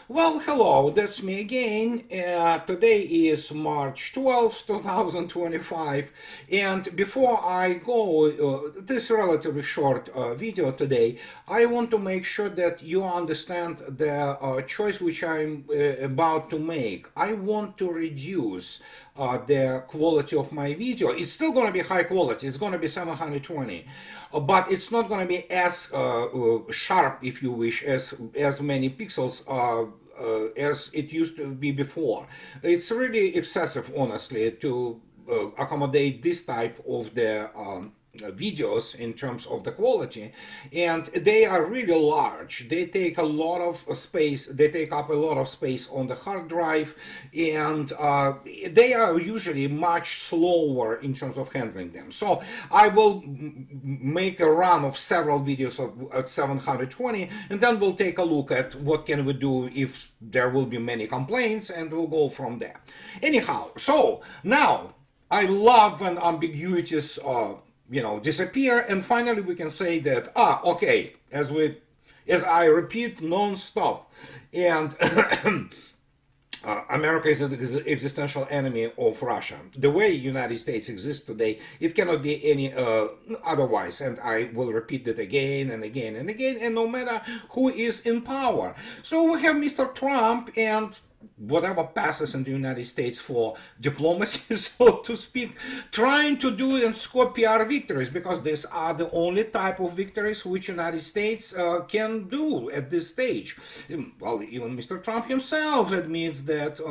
Well, hello, that's me again. Today is March 12th, 2025. And before I go, this relatively short video today, I want to make sure that you understand the choice which I'm about to make. I want to reduce the quality of my video. It's still going to be high quality. It's going to be 720, but it's not going to be as sharp, if you wish, as many pixels as it used to be before. It's really excessive, honestly, to accommodate this type of the videos in terms of the quality, and they are really large. They take a lot of space. They take up a lot of space on the hard drive, and they are usually much slower in terms of handling them. So I will make a run of several videos at 720, and then we'll take a look at what can we do if there will be many complaints, and we'll go from there. Anyhow, so now I love when ambiguities disappear, and finally we can say that okay, as I repeat non-stop, and America is the existential enemy of Russia. The way United States exists today, it cannot be any otherwise, and I will repeat that again and again and again, and no matter who is in power. So we have Mr. Trump and whatever passes in the United States for diplomacy, so to speak, trying to do and score PR victories, because these are the only type of victories which United States can do at this stage. Well, even Mr. Trump himself admits that,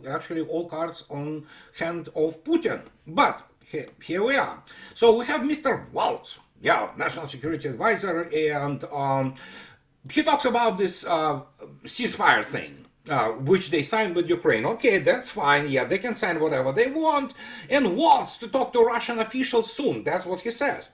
actually all cards on hand of Putin. But here we are. So we have Mr. Waltz, National Security Advisor, and he talks about this ceasefire thing. Which they signed with Ukraine. Okay, that's fine. Yeah, they can sign whatever they want, and wants to talk to Russian officials soon. That's what he says.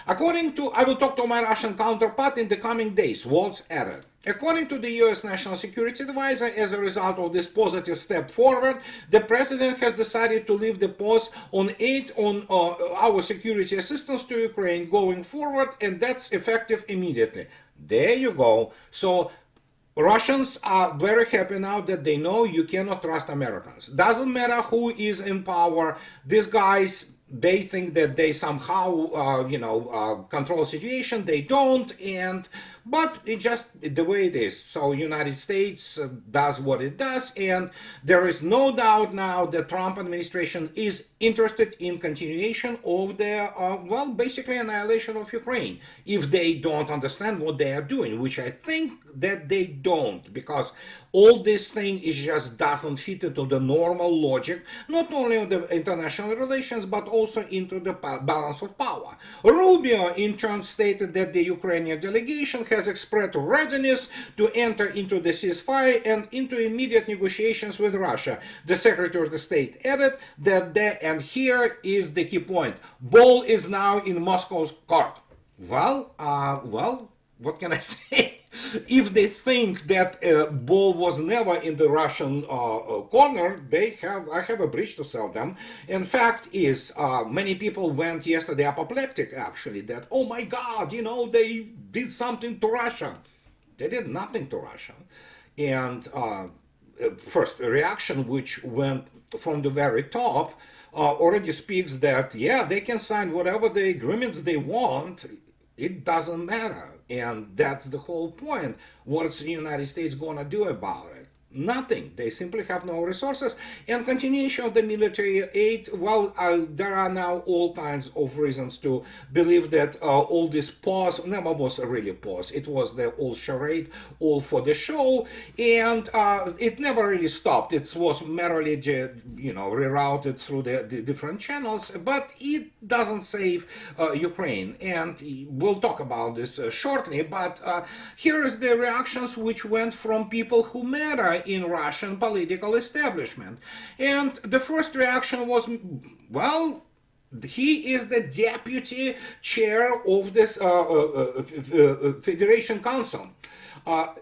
I will talk to my Russian counterpart in the coming days, Waltz added. According to the US National Security Advisor, as a result of this positive step forward, the president has decided to leave the pause on aid on our security assistance to Ukraine going forward, and that's effective immediately. There you go. So Russians are very happy now that they know you cannot trust Americans. Doesn't matter who is in power. These guys, they think that they somehow, control the situation. They don't, but it's just the way it is. So United States does what it does, and there is no doubt now the Trump administration is interested in continuation of the, basically annihilation of Ukraine, if they don't understand what they are doing, which I think that they don't, because all this thing just doesn't fit into the normal logic, not only of the international relations, but also into the balance of power. Rubio, in turn, stated that the Ukrainian delegation has expressed readiness to enter into the ceasefire and into immediate negotiations with Russia. The Secretary of the State added that and here is the key point, ball is now in Moscow's court. Well, what can I say? If they think that ball was never in the Russian corner, I have a bridge to sell them. And fact is, many people went yesterday apoplectic, actually, that, oh my God, they did something to Russia. They did nothing to Russia. And first, a reaction which went from the very top already speaks that, they can sign whatever the agreements they want. It doesn't matter. And that's the whole point. What's the United States going to do about it? Nothing. They simply have no resources. And continuation of the military aid, there are now all kinds of reasons to believe that all this pause never was a really pause. It was the old charade, all for the show, and it never really stopped. It was merely, rerouted through the different channels, but it doesn't save Ukraine. And we'll talk about this shortly, but here is the reactions which went from people who matter in Russian political establishment. And the first reaction was, he is the deputy chair of this Federation Council.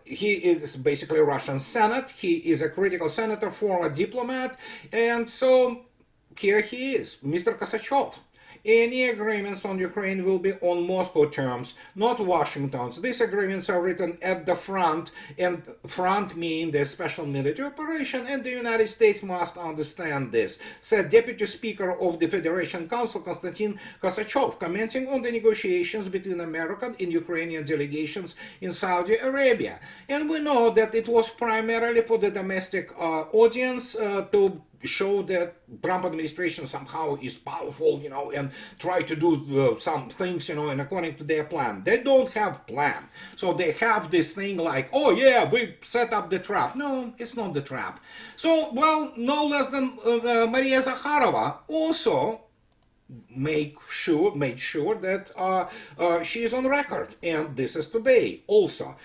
He is basically Russian Senate. He is a critical senator, former diplomat, and so here he is, Mr. Kosachev. Any agreements on Ukraine will be on Moscow terms, not Washington's. These agreements are written at the front, and front mean the special military operation, and the United States must understand this, said Deputy Speaker of the Federation Council Konstantin Kosachev, commenting on the negotiations between American and Ukrainian delegations in Saudi Arabia. And we know that it was primarily for the domestic audience to show that Trump administration somehow is powerful, and try to do some things, and according to their plan. They don't have plan. So they have this thing like, oh yeah, we set up the trap. No, it's not the trap. So, well, no less than Maria Zakharova also made sure that she is on record, and this is today also.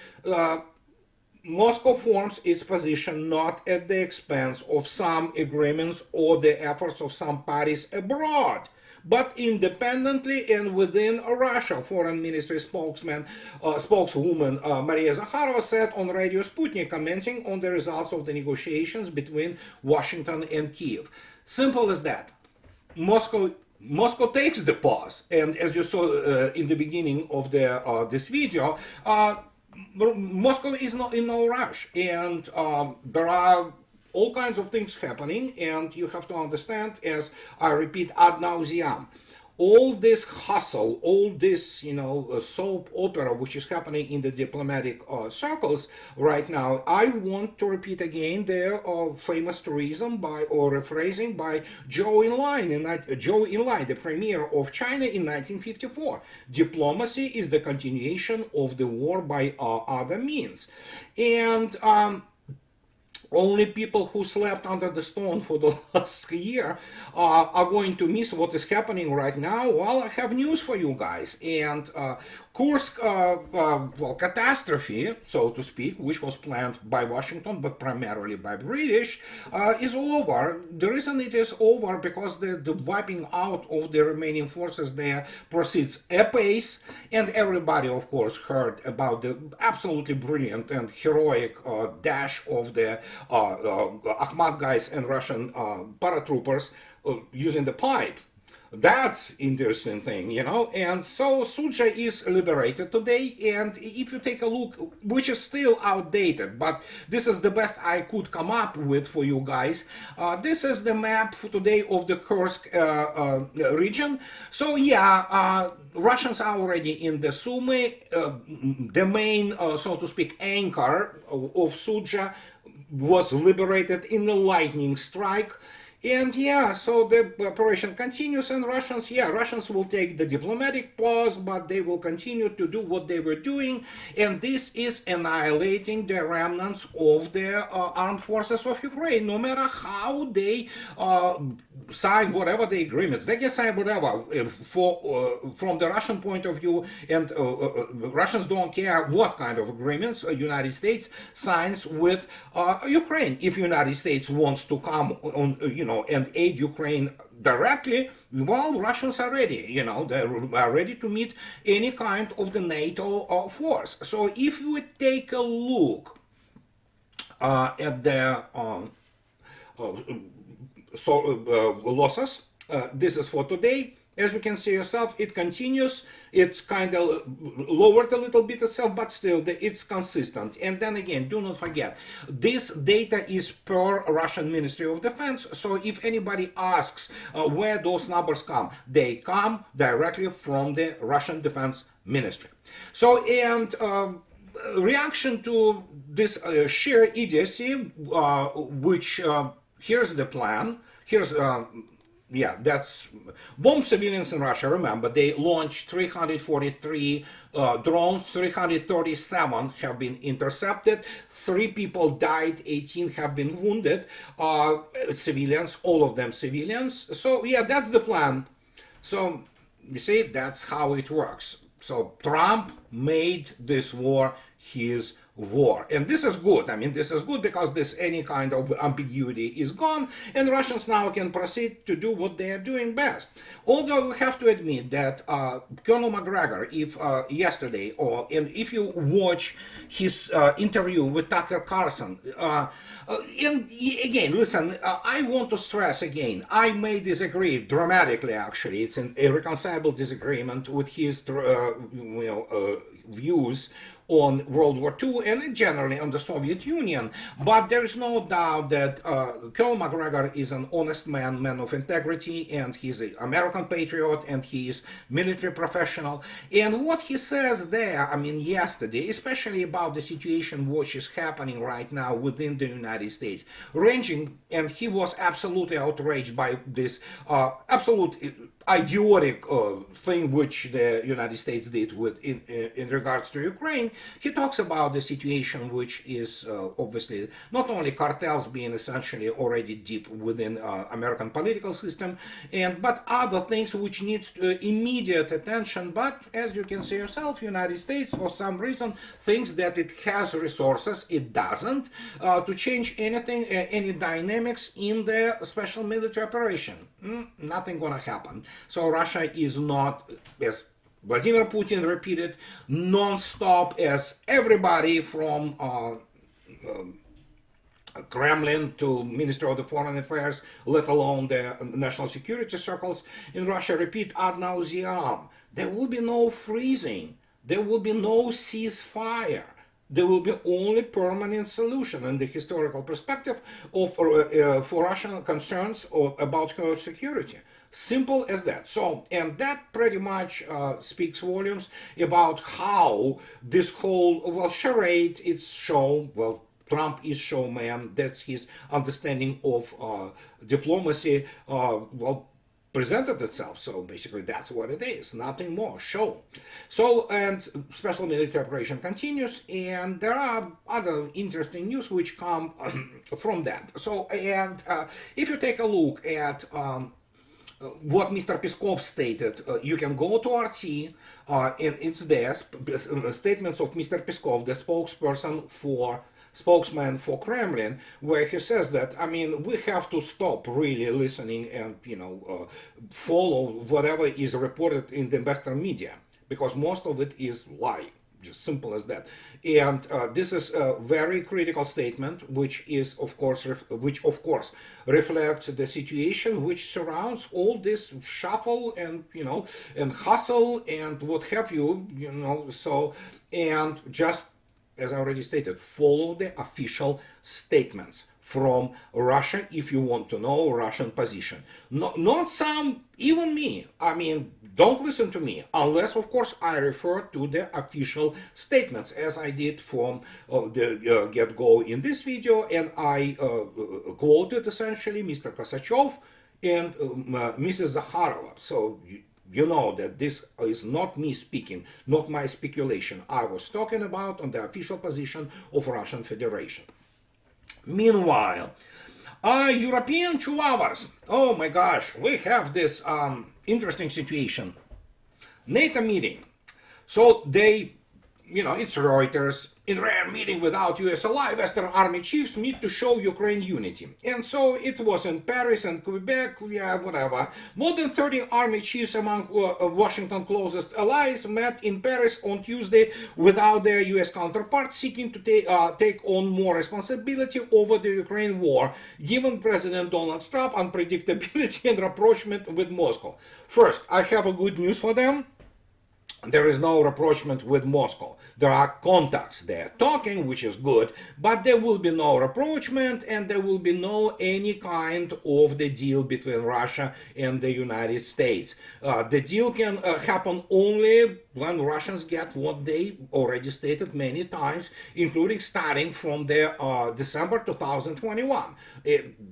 Moscow forms its position not at the expense of some agreements or the efforts of some parties abroad, but independently and within Russia. Foreign Ministry spokeswoman Maria Zakharova said on Radio Sputnik, commenting on the results of the negotiations between Washington and Kiev. Simple as that. Moscow takes the pause, and as you saw in the beginning of this video, Moscow is not in no rush, and there are all kinds of things happening, and you have to understand, as I repeat ad nauseam, all this hustle, all this, soap opera which is happening in the diplomatic circles right now. I want to repeat again the famous truism rephrasing by Zhou Enlai, the premier of China in 1954. Diplomacy is the continuation of the war by other means. And only people who slept under the stone for the last year are going to miss what is happening right now. Well, I have news for you guys. And Kursk, catastrophe, so to speak, which was planned by Washington, but primarily by British, is over. The reason it is over because the wiping out of the remaining forces there proceeds apace, and everybody, of course, heard about the absolutely brilliant and heroic dash of the Akhmat guys and Russian paratroopers using the pipe. That's interesting thing, and so Sudzha is liberated today, and if you take a look, which is still outdated, but this is the best I could come up with for you guys. This is the map for today of the Kursk region. So yeah, Russians are already in the Sumy, the main, so to speak, anchor of Sudzha was liberated in a lightning strike. And yeah, so the operation continues, and Russians will take the diplomatic pause, but they will continue to do what they were doing, and this is annihilating the remnants of the armed forces of Ukraine. No matter how they sign whatever the agreements, they can sign whatever from the Russian point of view, and Russians don't care what kind of agreements United States signs with Ukraine. If United States wants to come on, and aid Ukraine directly, well, Russians are ready, they are ready to meet any kind of the NATO force. So if you take a look at the losses, this is for today. As you can see yourself, it continues. It's kind of lowered a little bit itself, but still it's consistent. And then again, do not forget, this data is per Russian Ministry of Defense. So if anybody asks where those numbers come, they come directly from the Russian Defense Ministry. So, and reaction to this sheer idiocy, which here's the plan. Here's that's bomb civilians in Russia. Remember, they launched 343 drones, 337 have been intercepted, 3 people died, 18 have been wounded, civilians, all of them civilians. So yeah, that's the plan. So you see, that's how it works. So Trump made this war his war. And this is good. I mean, this is good because this any kind of ambiguity is gone, and Russians now can proceed to do what they are doing best. Although we have to admit that Colonel Macgregor, if yesterday, and if you watch his interview with Tucker Carlson, and again, listen, I want to stress again, I may disagree dramatically. Actually, it's an irreconcilable disagreement with his, views on World War II and generally on the Soviet Union. But there is no doubt that Colonel Macgregor is an honest man of integrity, and he's an American patriot, and he is military professional. And what he says there, I mean, yesterday, especially about the situation which is happening right now within the United States, ranging, and he was absolutely outraged by this absolute idiotic thing which the United States did with in regards to Ukraine. He talks about the situation which is obviously not only cartels being essentially already deep within American political system, but other things which needs immediate attention. But as you can see yourself, United States for some reason thinks that it has resources. It doesn't to change anything, any dynamics in the special military operation. Nothing gonna happen. So Russia is not, as Vladimir Putin repeated, non-stop, as everybody from Kremlin to Minister of the Foreign Affairs, let alone the national security circles in Russia, repeat ad nauseam. There will be no freezing. There will be no ceasefire. There will be only permanent solution in the historical perspective of for Russian concerns about her security. Simple as that. So, and that pretty much speaks volumes about how this whole, well, charade, it's show, well, Trump is showman, that's his understanding of diplomacy, well, presented itself. So basically that's what it is, nothing more, show. So, and special military operation continues, and there are other interesting news which come from that. So, and if you take a look at what Mr. Peskov stated, you can go to RT, and it's there, statements of Mr. Peskov, the spokesman for Kremlin, where he says that, I mean, we have to stop really listening and, follow whatever is reported in the Western media, because most of it is lie. Just simple as that. And this is a very critical statement, which is of course reflects the situation which surrounds all this shuffle and and hustle and what have you. So, and just as I already stated, follow the official statements from Russia if you want to know Russian position. Not some, even me. I mean, don't listen to me unless, of course, I refer to the official statements, as I did from the get-go in this video, and I quoted essentially Mr. Kosachev and Mrs. Zakharova. So you know that this is not me speaking, not my speculation. I was talking about on the official position of Russian Federation. Meanwhile, European chihuahuas, oh my gosh, we have this interesting situation. NATO meeting. So they, it's Reuters. In rare meeting without US ally, Western Army chiefs meet to show Ukraine unity. And so it was in Paris and Quebec, yeah, whatever. More than 30 army chiefs among Washington's closest allies met in Paris on Tuesday without their US counterparts, seeking to take on more responsibility over the Ukraine war, given President Donald Trump's unpredictability and rapprochement with Moscow. First, I have a good news for them. There is no rapprochement with Moscow. There are contacts there talking, which is good, but there will be no rapprochement, and there will be no any kind of the deal between Russia and the United States. The deal can happen only when Russians get what they already stated many times, including starting from the December 2021.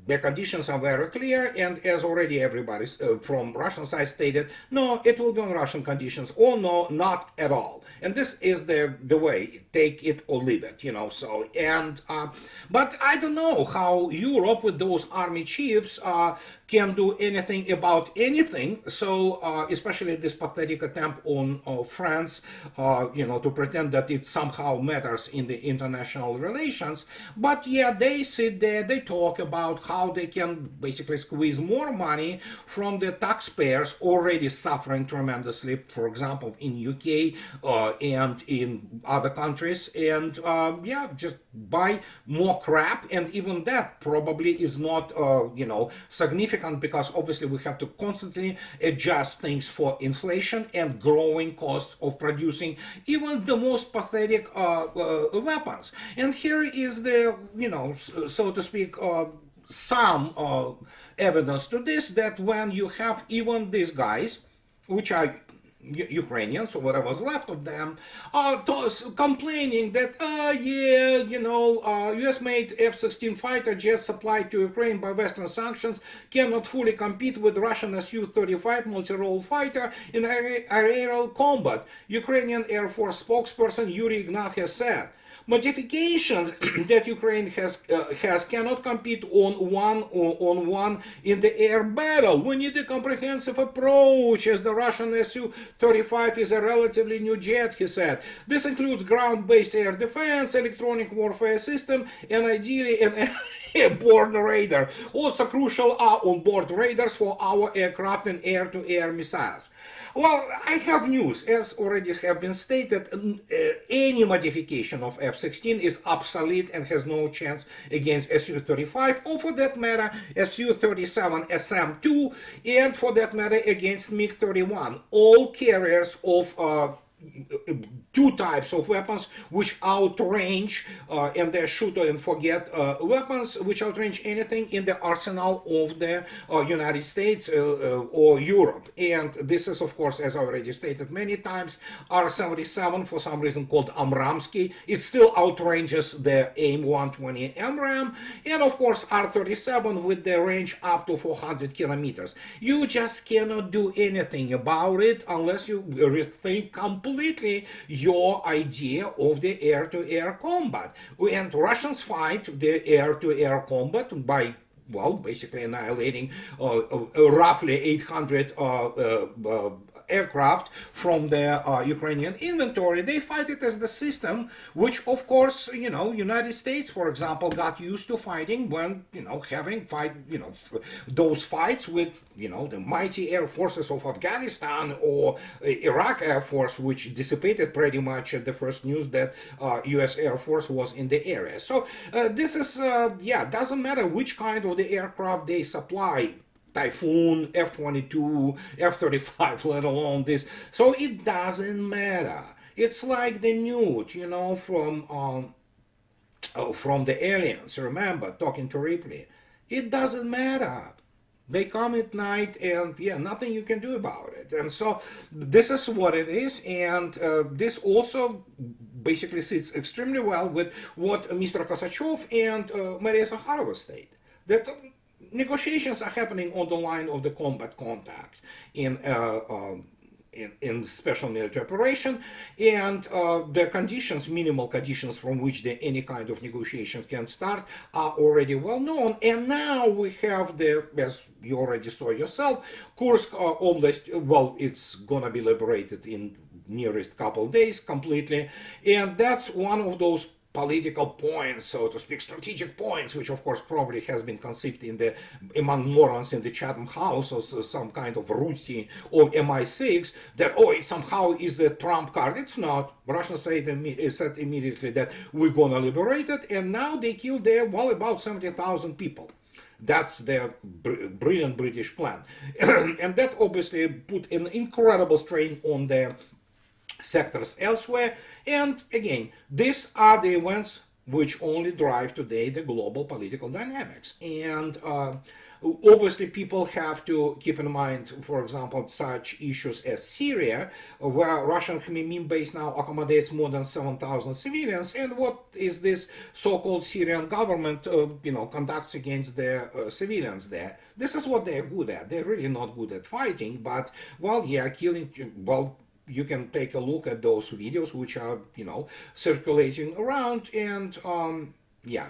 The conditions are very clear, and as already everybody from Russian side stated, no, it will be on Russian conditions, or no, not at all. And this is the way, take it or leave it, so, and, but I don't know how Europe with those army chiefs can do anything about anything, so, especially this pathetic attempt on friends, to pretend that it somehow matters in the international relations. But yeah, they sit there, they talk about how they can basically squeeze more money from the taxpayers already suffering tremendously, for example, in UK and in other countries, and yeah, just buy more crap. And even that probably is not, significant, because obviously we have to constantly adjust things for inflation and growing costs of producing even the most pathetic weapons. And here is the, so to speak, some evidence to this, that when you have even these guys, which are Ukrainians or whatever's left of them, complaining that, US made F-16 fighter jets supplied to Ukraine by Western sanctions cannot fully compete with Russian Su-35 multi-role fighter in aerial combat. Ukrainian Air Force spokesperson Yuri Ignat has said. Modifications that Ukraine has cannot compete on one in the air battle. We need a comprehensive approach, as the Russian Su-35 is a relatively new jet, he said. This includes ground-based air defense, electronic warfare system, and ideally an airborne radar. Also crucial are onboard radars for our aircraft and air-to-air missiles. Well, I have news. As already have been stated, any modification of F-16 is obsolete and has no chance against Su-35, or for that matter, Su-37 SM-2, and for that matter against MiG-31. All carriers of two types of weapons which outrange, and they're shoot and forget weapons which outrange anything in the arsenal of the United States or Europe. And this is, of course, as I already stated many times, R-77, for some reason called Amramsky. It still outranges the AIM-120 MRAM, and of course R-37 with the range up to 400 kilometers. You just cannot do anything about it unless you rethink completely your idea of the air-to-air combat. And Russians fight the air-to-air combat by, well, basically annihilating roughly 800 aircraft from the Ukrainian inventory. They fight it as the system, which of course, United States, for example, got used to fighting when, having those fights with, the mighty air forces of Afghanistan or Iraq Air Force, which dissipated pretty much at the first news that US Air Force was in the area. So this is, doesn't matter which kind of the aircraft they supply, Typhoon, F-22, F-35, let alone this. So it doesn't matter. It's like the nude, from the aliens. Remember, talking to Ripley. It doesn't matter. They come at night, and nothing you can do about it. And so this is what it is, and this also basically sits extremely well with what Mr. Kosachev and Maria Zakharova state. That negotiations are happening on the line of the combat contact in special military operation, and the conditions, minimal conditions from which any kind of negotiation can start, are already well known. And now we have as you already saw yourself, Kursk Oblast. Well, it's gonna be liberated in nearest couple days completely, and that's one of those political points, so to speak, strategic points, which of course probably has been conceived among morons in the Chatham House or some kind of Rusi or MI6, that it somehow is the Trump card. It's not. Russia said immediately that we're gonna liberate it, and now they killed there, about 70,000 people. That's their brilliant British plan. And that obviously put an incredible strain on their sectors elsewhere. And again, these are the events which only drive today the global political dynamics. And obviously people have to keep in mind, for example, such issues as Syria, where Russian Khmeimim base now accommodates more than 7,000 civilians, and what is this so-called Syrian government conducts against the civilians there. This is what they're good at. They're really not good at fighting, but, killing, you can take a look at those videos which are, circulating around, and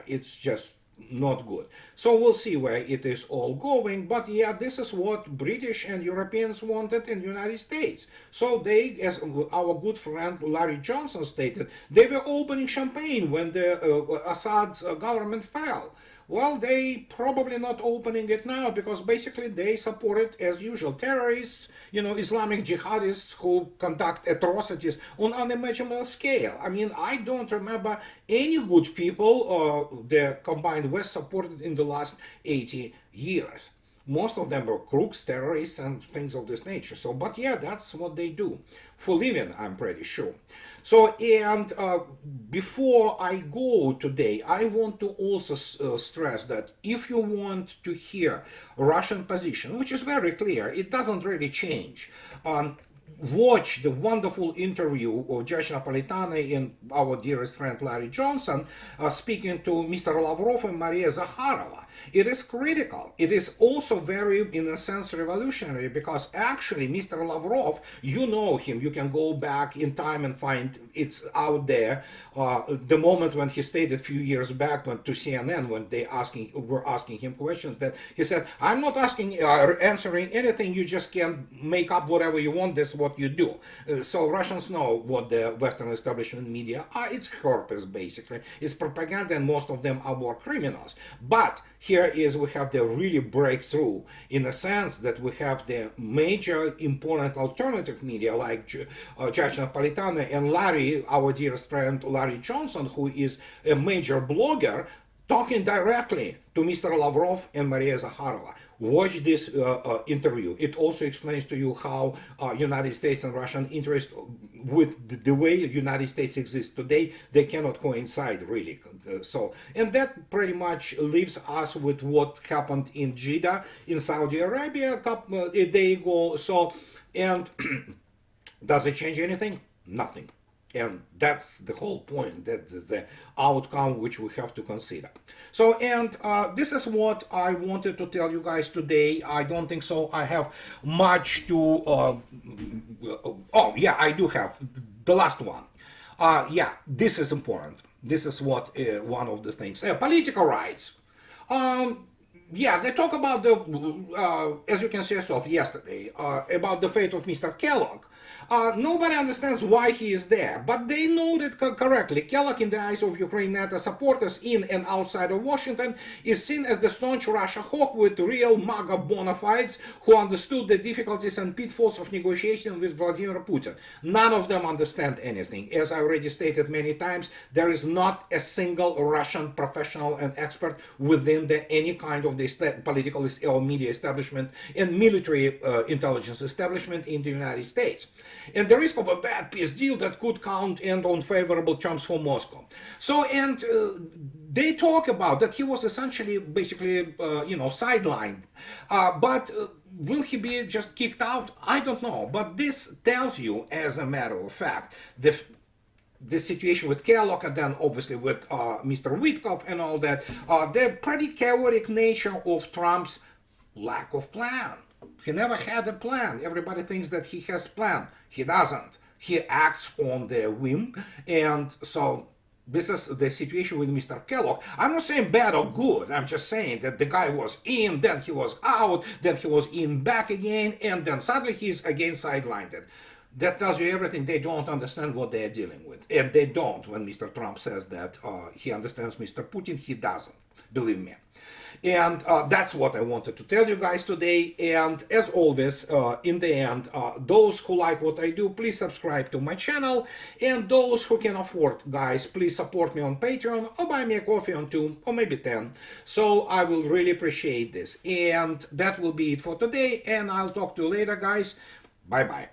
it's just not good. So we'll see where it is all going. But yeah, this is what British and Europeans wanted in the United States. So they, as our good friend Larry Johnson stated, they were opening champagne when the Assad's government fell. Well, they probably not opening it now because basically they supported, as usual, terrorists, Islamic jihadists who conduct atrocities on unimaginable scale. I mean, I don't remember any good people the combined West supported in the last 80 years. Most of them were crooks, terrorists, and things of this nature. So, but yeah, that's what they do for living, I'm pretty sure. So, and before I go today, I want to also stress that if you want to hear Russian position, which is very clear, it doesn't really change. Watch the wonderful interview of Judge Napolitano and our dearest friend Larry Johnson speaking to Mr. Lavrov and Maria Zakharova. It is critical. It is also very, in a sense, revolutionary because actually Mr. Lavrov, you know him. You can go back in time and find it's out there. The moment when he stated a few years back when, to CNN when they were asking him questions that he said, "I'm not answering anything. You just can make up whatever you want. This is what you do." So Russians know what the Western establishment media are. It's herpes basically. It's propaganda, and most of them are war criminals. But here is we have the really breakthrough in a sense that we have the major important alternative media like Judge Napolitano and Larry, our dearest friend Larry Johnson, who is a major blogger, talking directly to Mr. Lavrov and Maria Zakharova. Watch this interview. It also explains to you how United States and Russian interest with the way United States exists today, they cannot coincide really. And that pretty much leaves us with what happened in Jeddah in Saudi Arabia a day ago. So, and does it change anything? Nothing. And that's the whole point. That's the outcome which we have to consider. So, and this is what I wanted to tell you guys today. I don't think so I have much to... oh, yeah, I do have. The last one. Yeah, this is important. This is what one of the things. Political rights. Yeah, they talk about the, as you can see yourself yesterday, about the fate of Mr. Kellogg. Nobody understands why he is there, but they know that correctly. Kellogg, in the eyes of Ukraine NATO supporters in and outside of Washington, is seen as the staunch Russia hawk with real MAGA bona fides who understood the difficulties and pitfalls of negotiation with Vladimir Putin. None of them understand anything. As I already stated many times, there is not a single Russian professional and expert within any kind of the political or media establishment and military intelligence establishment in the United States. And the risk of a bad peace deal that could count and on favorable terms for Moscow. So, and they talk about that he was essentially, basically, sidelined. But will he be just kicked out? I don't know. But this tells you, as a matter of fact, the situation with Kellogg and then obviously with Mr. Witkoff and all that, the pretty chaotic nature of Trump's lack of plan. He never had a plan. Everybody thinks that he has a plan. He doesn't. He acts on the whim. And so this is the situation with Mr. Kellogg. I'm not saying bad or good. I'm just saying that the guy was in, then he was out, then he was in back again, and then suddenly he's again sidelined. That tells you everything. They don't understand what they are dealing with. If they don't, when Mr. Trump says that he understands Mr. Putin, he doesn't. Believe me. And that's what I wanted to tell you guys today. And as always, in the end, those who like what I do, please subscribe to my channel. And those who can afford, guys, please support me on Patreon or buy me a coffee on 2 or maybe 10. So I will really appreciate this. And that will be it for today. And I'll talk to you later, guys. Bye-bye.